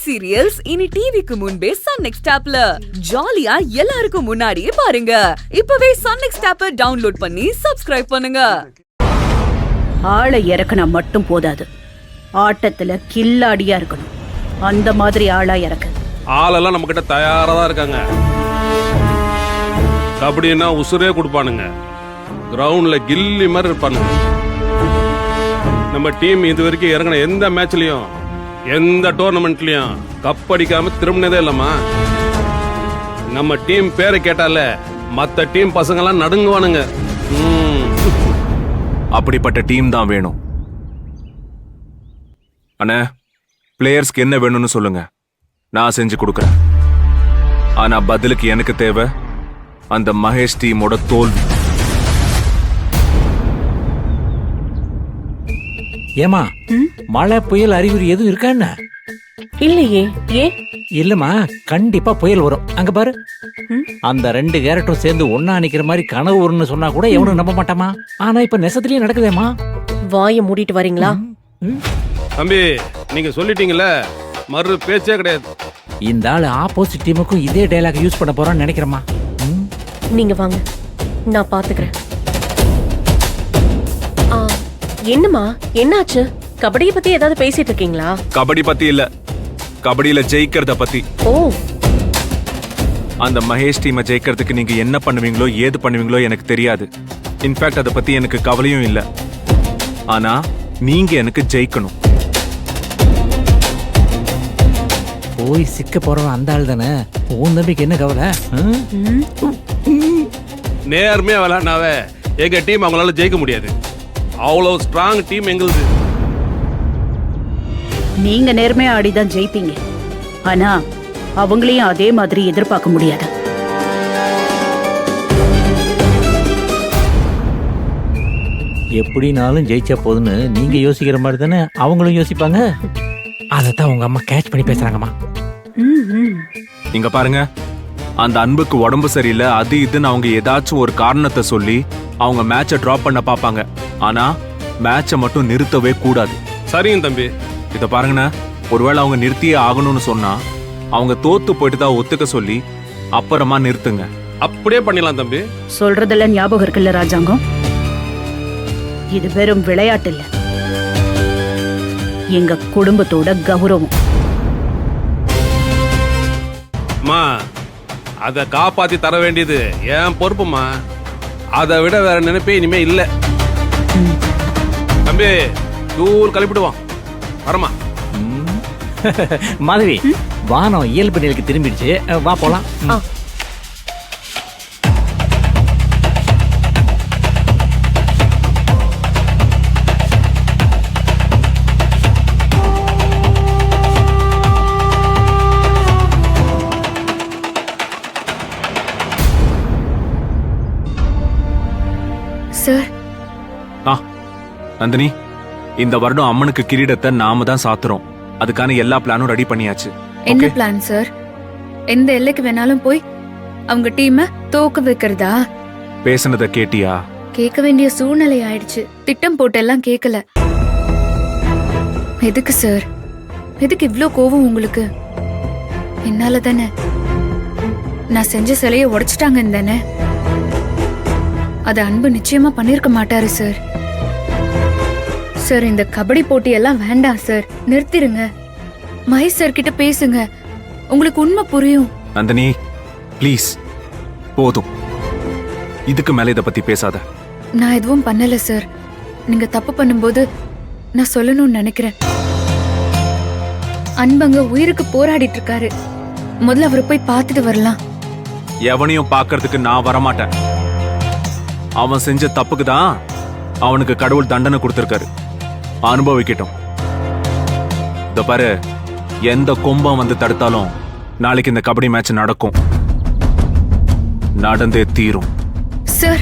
Web serials இனி டிவிக்கு முன்பே சன் நெக்ஸ்ட் ஆப்ல ஜாலியா எல்லாருக்கும் முன்னாடியே பாருங்க. இப்பவே சன் நெக்ஸ்ட் ஆப்பை டவுன்லோட் பண்ணி சப்ஸ்கிரைப் பண்ணுங்க. ஆளை இறக்குனா மட்டும் போதாது, ஆட்டத்துல கில்லாடியா இருக்கணும். அந்த மாதிரி ஆளா இறக்கு. ஆளெல்லாம் நம்ம கிட்ட தயாரா தான் இருக்காங்க. கபடினா உசுரே கொடுப்பானுங்க. கிரவுண்ட்ல கில்லி மாதிரி இருப்பானுங்க. நம்ம டீம் இது வரைக்கும் இறங்கின எந்த மேட்ச்லயும் எந்த டோர்னமெண்ட்லயும் கப் அடிக்காம திரும்பினதே இல்லம்மா. நம்ம டீம் பேரை கேட்டால மத்த டீம் பசங்க எல்லாம் நடுங்குவானுங்க. அப்படிப்பட்ட டீம் தான் வேணும். அண்ணே, பிளேயர்ஸ்க்கு என்ன வேணும்னு சொல்லுங்க, நான் செஞ்சு கொடுக்கறேன். ஆனா பதிலுக்கு எனக்கு தேவை அந்த மகேஷ் டீமோட தோல்வி. ஏமா, மழை புயல் அறிகுறி எதுவும் இருக்கா என்ன? இல்லையே. ஏன்? இல்லம்மா, கண்டிப்பா புயல் வரும். அங்க பாரு, அந்த 2 கேரட்டும் சேர்ந்து ஒன்னா நிக்கிற மாதிரி கனவு வரும்னு சொன்னா கூட எவனும் நம்ப மாட்டாமா. ஆனா இப்ப நெசத்திலேயே நடக்குதேமா. வாயை மூடிட்டு வரீங்களா? தம்பி, நீங்க சொல்லிட்டீங்கல்ல, மறு பேச்சே கிடையாது. இந்த ஆளு ஆப்போசிட் டீமுக்கும் இதே டைலாக் யூஸ் பண்ண போறான்னு நினைக்கிறேமா. நீங்க வாங்க, நான் பாத்துக்கிறேன். என்னம்மா, என்னாச்சு? கபடியை பத்தி ஏதாவது பேசிட்டு இருக்கீங்களா? கபடி பத்தி இல்ல, கபடியில ஜெயிக்கிறத பத்தி. ஓ, அந்த மகேஷ் டீமை ஜெயிக்கிறதுக்கு நீங்க என்ன பண்ணுவீங்களோ ஏது பண்ணுவீங்களோ எனக்கு தெரியாது. இன்ஃபேக்ட் அதை பத்தி எனக்கு கவலையும் இல்ல. ஆனா நீங்க எனக்கு ஜெயிக்கணும். போய் சிக்க போறவன் அந்த ஆள் தானே. உன் தம்பிக்கு என்ன கவலை? நேர்மையா விளையாடினாவே எங்க டீம் அவங்களால ஜெயிக்க முடியாது. அவ்வளவு ஸ்ட்ராங் டீம் எங்களுது. நீங்க நேர்மையா ஆடிதான் ஜெயிப்பீங்க. ஆனா அவங்களையும் அதே மாதிரி எதிர்பார்க்க முடியாது. எப்படினாலும் ஜெயிச்சா போதுன்னு நீங்க யோசிக்கிற மாதிரி தானே அவங்களும் யோசிப்பாங்க. அதத்தான் உங்க அம்மா கேட்ச் பண்ணி பேசுறாங்கம்மா. இங்க பாருங்க, அந்த அன்புக்கு உடம்பு சரியில்லை அது இதுன்னு அவங்க ஏதாச்சும் ஒரு காரணத்தை சொல்லி அவங்க மேட்சை டிராப் பண்ண பாப்பாங்க. ஆனா மேட்சை மட்டும் நிறுத்தவே கூடாது. சரிங்க தம்பி. இத பாருங்கண்ணா, ஒருவேளை அவங்க நிறுத்தியே ஆகணும்னு சொன்னா அவங்க தோத்து போயிட்டு தான் ஒத்துக்க சொல்லி அப்புறமா நிறுத்துங்க. அப்படியே பண்ணிடலாம் தம்பி. சொல்றதெல்லாம் ஞாபகம் இருக்குல்ல ராஜாங்கம்? இது வெறும் விளையாட்டு இல்ல, எங்க குடும்பத்தோட கௌரவம். அம்மா, அதை காப்பாத்தி தர வேண்டியது என் பொறுப்புமா. அதை விட வேற நினைப்பே இனிமே இல்ல. தம்பி, தூள் கழிப்பிடுவான். வரமா மாதவி, வானம் இயல்பு நிலைக்கு திரும்பிடுச்சு. வா போலாம். சார். நந்தினி, இந்த வருடம் அம்மனுக்கு கிரீடத்தை நாம தான் சாத்துறோம். அதுக்கான எல்லா பிளானும் ரெடி பண்ணியாச்சு. என்ன பிளான் சார்? எந்த எல்லைக்கு வேணாலும் போய் அவங்க டீமை தோக்க வைக்கிறதா? பேசுனத கேட்டியா? கேட்க வேண்டிய சூழ்நிலை ஆயிடுச்சு. திட்டம் போட்டெல்லாம் கேட்கல. எதுக்கு சார்? எதுக்கு இவ்ளோ கோவம் உங்களுக்கு? என்னால தானே. நான் செஞ்ச சிலையை உடைச்சிட்டாங்க தானே. அது அன்பு நிச்சயமா பண்ணிருக்க மாட்டாரு சார். சார், இந்த கபடி போட்டி எல்லாம் வேண்டாம் சார். நிறுத்திருங்க. மகேஷ் சார் கிட்ட பேசுங்க, உங்களுக்கு உண்மை புரியும். நந்தினி, ப்ளீஸ், போதும். இதுக்கு மேல இத பத்தி பேசாத. நான் எதுவும் பண்ணல சார். நீங்க தப்பு பண்ணும்போது நான் சொல்லணும்னு நினைக்கிறேன். அன்பங்க உயிருக்கு போராடிட்டு இருக்காரு. முதல்ல அவரை போய் பார்த்துட்டு வரலாம். எவனையும் பார்க்கறதுக்கு நான் வரமாட்டேன். அவன் செஞ்ச தப்புக்கு தான் அவனுக்கு கடவுள் தண்டனை கொடுத்திருக்காரு. அனுபவிக்கட்டும். இத பாரு, எந்த கொம்பம் வந்து தடுத்தாலும் நாளைக்கு இந்த கபடி மேட்ச் நடக்கும். நடந்தே தீரும். சார்.